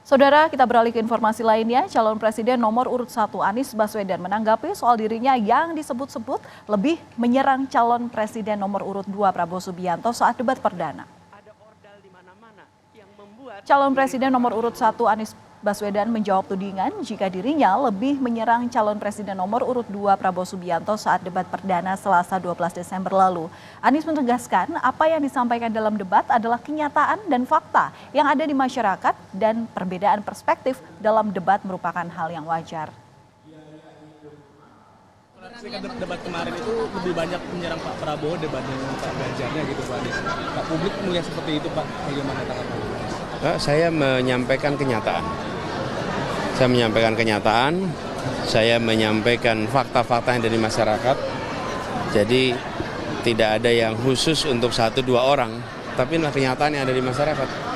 Saudara, kita beralih ke informasi lainnya. Calon Presiden nomor urut 1 Anies Baswedan menanggapi soal dirinya yang disebut-sebut lebih menyerang calon Presiden nomor urut 2 Prabowo Subianto saat debat perdana. Calon Presiden nomor urut 1 Anies Baswedan menjawab tudingan jika dirinya lebih menyerang calon Presiden nomor urut 2 Prabowo Subianto saat debat perdana Selasa 12 Desember lalu. Anies menegaskan apa yang disampaikan dalam debat adalah kenyataan dan fakta yang ada di masyarakat dan perbedaan perspektif dalam debat merupakan hal yang wajar. Debat kemarin itu lebih banyak menyerang Pak Prabowo dibanding Pak Ganjarnya gitu Pak Anies. Pak publik melihat seperti itu Pak, bagaimana tanggapan? Saya menyampaikan kenyataan. Saya menyampaikan fakta-fakta yang dari masyarakat. Jadi tidak ada yang khusus untuk 1-2 orang, tapi inilah kenyataan yang ada di masyarakat.